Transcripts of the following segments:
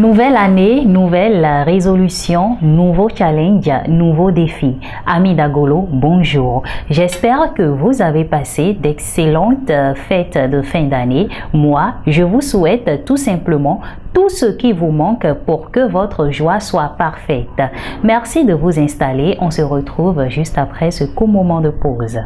Nouvelle année, nouvelle résolution, nouveau challenge, nouveau défi. Amis d'Agolo, bonjour. J'espère que vous avez passé d'excellentes fêtes de fin d'année. Moi, je vous souhaite tout simplement tout ce qui vous manque pour que votre joie soit parfaite. Merci de vous installer. On se retrouve juste après ce court moment de pause.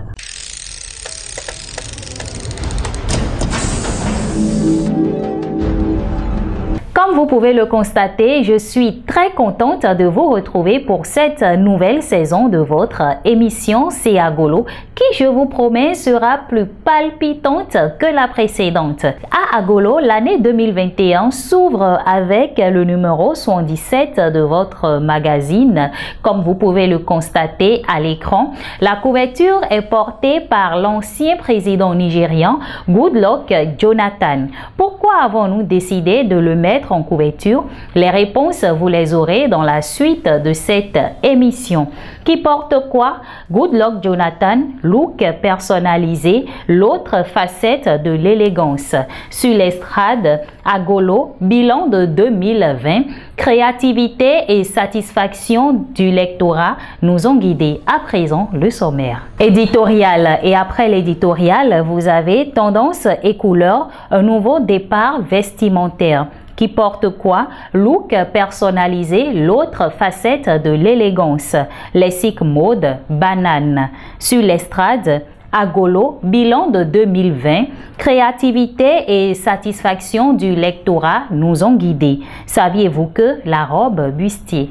Comme vous pouvez le constater, je suis très contente de vous retrouver pour cette nouvelle saison de votre émission C'est Agolo qui, je vous promets, sera plus palpitante que la précédente. À Agolo, l'année 2021 s'ouvre avec le numéro 77 de votre magazine. Comme vous pouvez le constater à l'écran, la couverture est portée par l'ancien président nigérian Goodluck Jonathan. Pourquoi avons-nous décidé de le mettre en couverture? Les réponses, vous les aurez dans la suite de cette émission. Qui porte quoi? Goodluck Jonathan, look personnalisé, l'autre facette de l'élégance. Sur l'estrade, Agolo, bilan de 2020, créativité et satisfaction du lectorat nous ont guidés. À présent, le sommaire. Éditorial. Et après l'éditorial, vous avez tendance et couleur, un nouveau départ vestimentaire. Qui porte quoi? Look personnalisé, l'autre facette de l'élégance. Lexique mode, banane. Sur l'estrade, Agolo, bilan de 2020, créativité et satisfaction du lectorat nous ont guidés. Saviez-vous que la robe bustier?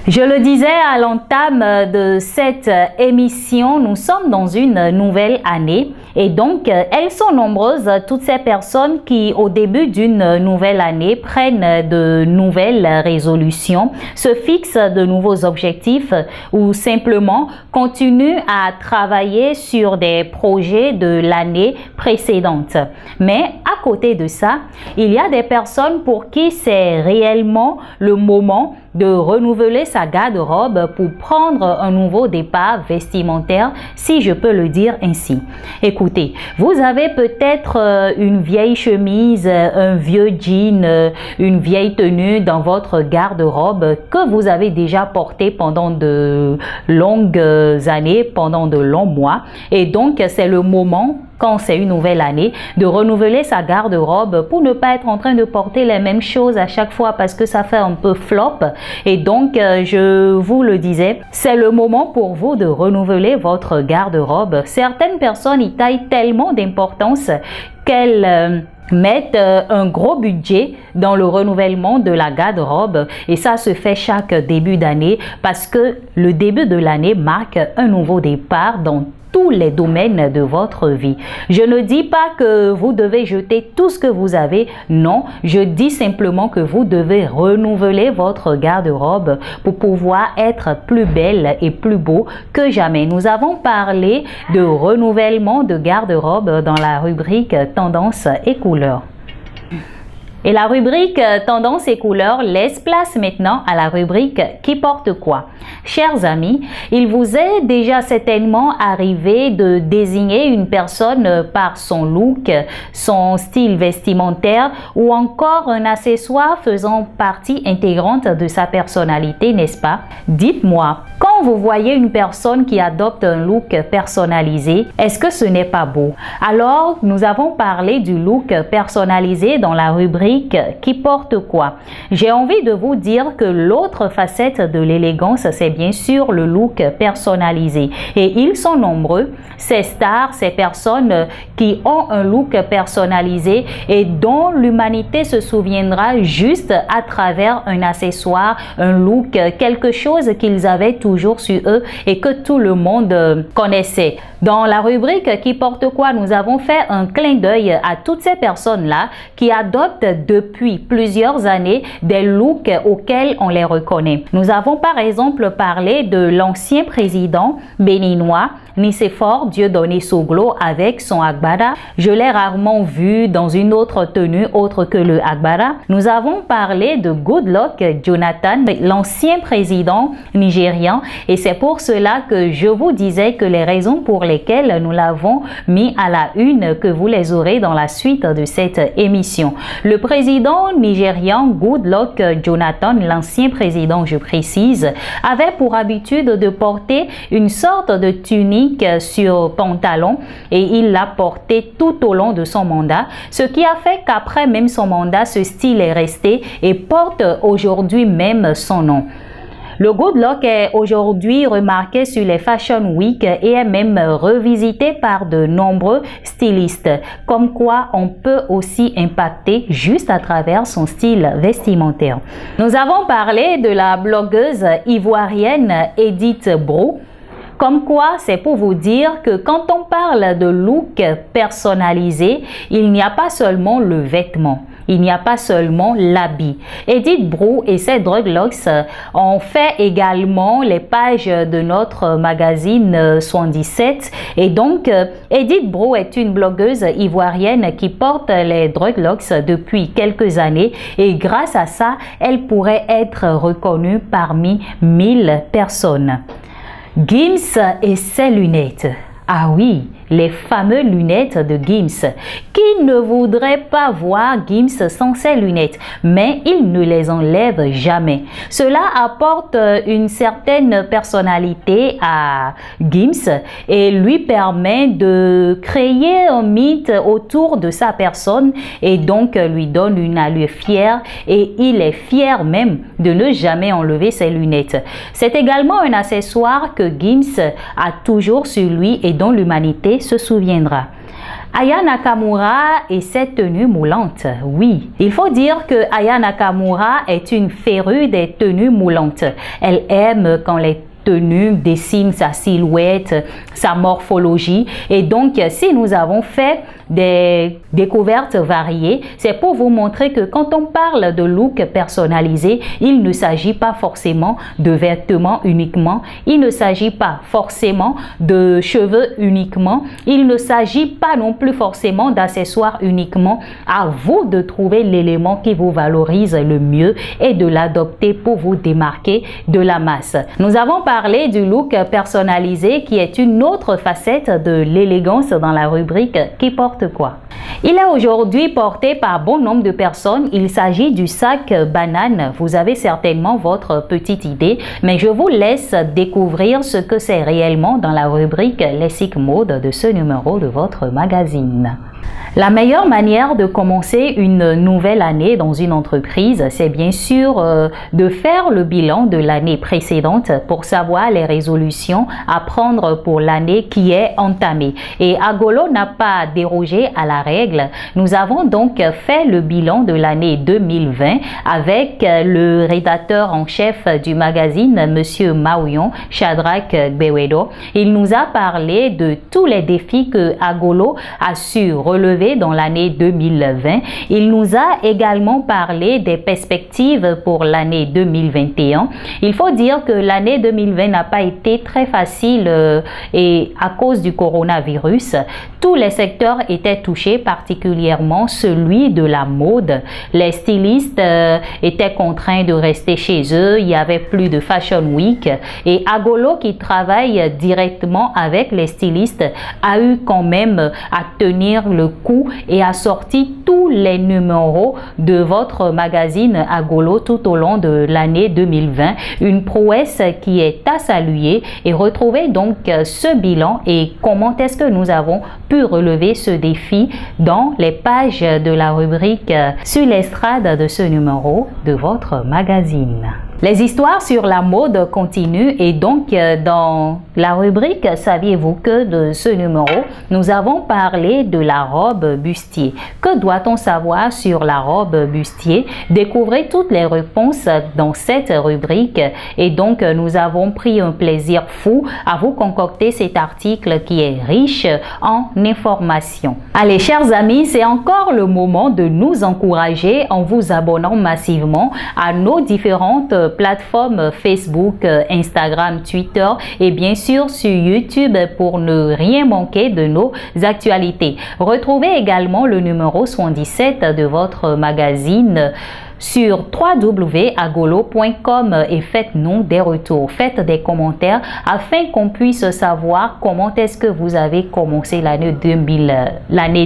Je le disais à l'entame de cette émission, nous sommes dans une nouvelle année et donc elles sont nombreuses, toutes ces personnes qui au début d'une nouvelle année prennent de nouvelles résolutions, se fixent de nouveaux objectifs ou simplement continuent à travailler sur des projets de l'année précédente. Mais à côté de ça, il y a des personnes pour qui c'est réellement le moment de renouveler sa garde-robe pour prendre un nouveau départ vestimentaire, si je peux le dire ainsi. Écoutez, vous avez peut-être une vieille chemise, un vieux jean, une vieille tenue dans votre garde-robe que vous avez déjà porté pendant de longues années, pendant de longs mois. Et donc, c'est le moment, quand c'est une nouvelle année, de renouveler sa garde-robe pour ne pas être en train de porter les mêmes choses à chaque fois parce que ça fait un peu flop. Et donc, je vous le disais, c'est le moment pour vous de renouveler votre garde-robe. Certaines personnes y taillent tellement d'importance qu'elles mettent un gros budget dans le renouvellement de la garde-robe et ça se fait chaque début d'année parce que le début de l'année marque un nouveau départ dans tous les domaines de votre vie. Je ne dis pas que vous devez jeter tout ce que vous avez, non, je dis simplement que vous devez renouveler votre garde-robe pour pouvoir être plus belle et plus beau que jamais. Nous avons parlé de renouvellement de garde-robe dans la rubrique Tendance et couleurs. Et la rubrique Tendance et couleurs laisse place maintenant à la rubrique Qui porte quoi? Chers amis, il vous est déjà certainement arrivé de désigner une personne par son look, son style vestimentaire ou encore un accessoire faisant partie intégrante de sa personnalité, n'est-ce pas? Dites-moi, quand vous voyez une personne qui adopte un look personnalisé, est-ce que ce n'est pas beau? Alors, nous avons parlé du look personnalisé dans la rubrique Qui porte quoi? J'ai envie de vous dire que l'autre facette de l'élégance, c'est bien sûr le look personnalisé. Et ils sont nombreux, ces stars, ces personnes qui ont un look personnalisé et dont l'humanité se souviendra juste à travers un accessoire, un look, quelque chose qu'ils avaient toujours sur eux et que tout le monde connaissait. Dans la rubrique Qui porte quoi, nous avons fait un clin d'œil à toutes ces personnes-là qui adoptent depuis plusieurs années des looks auxquels on les reconnaît. Nous avons par exemple parlé de l'ancien président béninois Nicéphore Dieudonné Soglo avec son Agbada. Je l'ai rarement vu dans une autre tenue autre que le Agbada. Nous avons parlé de Goodluck Jonathan, l'ancien président nigérian, et c'est pour cela que je vous disais que les raisons pour lesquelles nous l'avons mis à la une, que vous les aurez dans la suite de cette émission. Le président nigérian Goodluck Jonathan, l'ancien président, je précise, avait pour habitude de porter une sorte de tunique sur pantalon et il l'a porté tout au long de son mandat, ce qui a fait qu'après même son mandat, ce style est resté et porte aujourd'hui même son nom. Le Goodluck est aujourd'hui remarqué sur les Fashion Week et est même revisité par de nombreux stylistes, comme quoi on peut aussi impacter juste à travers son style vestimentaire. Nous avons parlé de la blogueuse ivoirienne Edith Bro. Comme quoi, c'est pour vous dire que quand on parle de look personnalisé, il n'y a pas seulement le vêtement. Il n'y a pas seulement l'habit. Edith Bro et ses Druglocks ont fait également les pages de notre magazine 77. Et donc, Edith Bro est une blogueuse ivoirienne qui porte les Druglocks depuis quelques années. Et grâce à ça, elle pourrait être reconnue parmi 1000 personnes. Gims et ses lunettes. Ah oui, les fameuses lunettes de Gims. Qui ne voudrait pas voir Gims sans ses lunettes? Mais il ne les enlève jamais. Cela apporte une certaine personnalité à Gims et lui permet de créer un mythe autour de sa personne et donc lui donne une allure fière et il est fier même de ne jamais enlever ses lunettes. C'est également un accessoire que Gims a toujours sur lui et dont l'humanité se souviendra. Aya Nakamura et ses tenues moulantes. Oui, il faut dire que Aya Nakamura est une férue des tenues moulantes. Elle aime quand les tenues dessinent sa silhouette, sa morphologie. Et donc, si nous avons fait des découvertes variées, c'est pour vous montrer que quand on parle de look personnalisé, il ne s'agit pas forcément de vêtements uniquement, il ne s'agit pas forcément de cheveux uniquement, il ne s'agit pas non plus forcément d'accessoires uniquement. À vous de trouver l'élément qui vous valorise le mieux et de l'adopter pour vous démarquer de la masse. Nous avons parlé du look personnalisé qui est une autre facette de l'élégance dans la rubrique Qui porte quoi. Il est aujourd'hui porté par bon nombre de personnes. Il s'agit du sac banane. Vous avez certainement votre petite idée, mais je vous laisse découvrir ce que c'est réellement dans la rubrique Lexique Mode de ce numéro de votre magazine. La meilleure manière de commencer une nouvelle année dans une entreprise, c'est bien sûr de faire le bilan de l'année précédente pour savoir les résolutions à prendre pour l'année qui est entamée. Et Agolo n'a pas dérogé à la règle. Nous avons donc fait le bilan de l'année 2020 avec le rédacteur en chef du magazine, Monsieur Maouyon Shadrach Bewedo. Il nous a parlé de tous les défis que Agolo a su relever dans l'année 2020. Il nous a également parlé des perspectives pour l'année 2021. Il faut dire que l'année 2020 n'a pas été très facile et à cause du coronavirus, tous les secteurs étaient touchés, particulièrement celui de la mode. Les stylistes étaient contraints de rester chez eux, il y avait plus de Fashion Week et Agolo, qui travaille directement avec les stylistes, a eu quand même à tenir le coup et a sorti tous les numéros de votre magazine Agolo tout au long de l'année 2020. Une prouesse qui est à saluer et retrouver donc ce bilan et comment est-ce que nous avons pu relever ce défi dans les pages de la rubrique sur l'estrade de ce numéro de votre magazine. Les histoires sur la mode continuent et donc dans la rubrique « Saviez-vous que » de ce numéro, nous avons parlé de la robe bustier. Que doit-on savoir sur la robe bustier? Découvrez toutes les réponses dans cette rubrique et donc nous avons pris un plaisir fou à vous concocter cet article qui est riche en informations. Allez, chers amis, c'est encore le moment de nous encourager en vous abonnant massivement à nos différentes plateformes Facebook, Instagram, Twitter et bien sûr sur YouTube pour ne rien manquer de nos actualités. Retrouvez également le numéro 77 de votre magazine sur www.agolo.com et faites-nous des retours, faites des commentaires afin qu'on puisse savoir comment est-ce que vous avez commencé l'année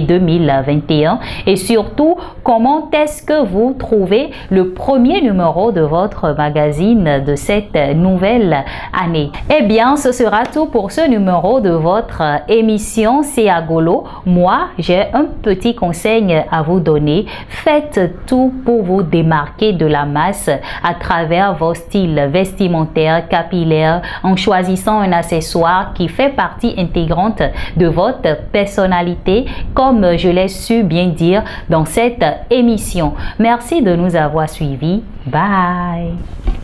2021 et surtout comment est-ce que vous trouvez le premier numéro de votre magazine de cette nouvelle année. Eh bien, ce sera tout pour ce numéro de votre émission C'est Agolo. Moi, j'ai un petit conseil à vous donner. Faites tout pour vous démarquer de la masse à travers vos styles vestimentaires, capillaires, en choisissant un accessoire qui fait partie intégrante de votre personnalité, comme je l'ai su bien dire dans cette émission. Merci de nous avoir suivis. Bye!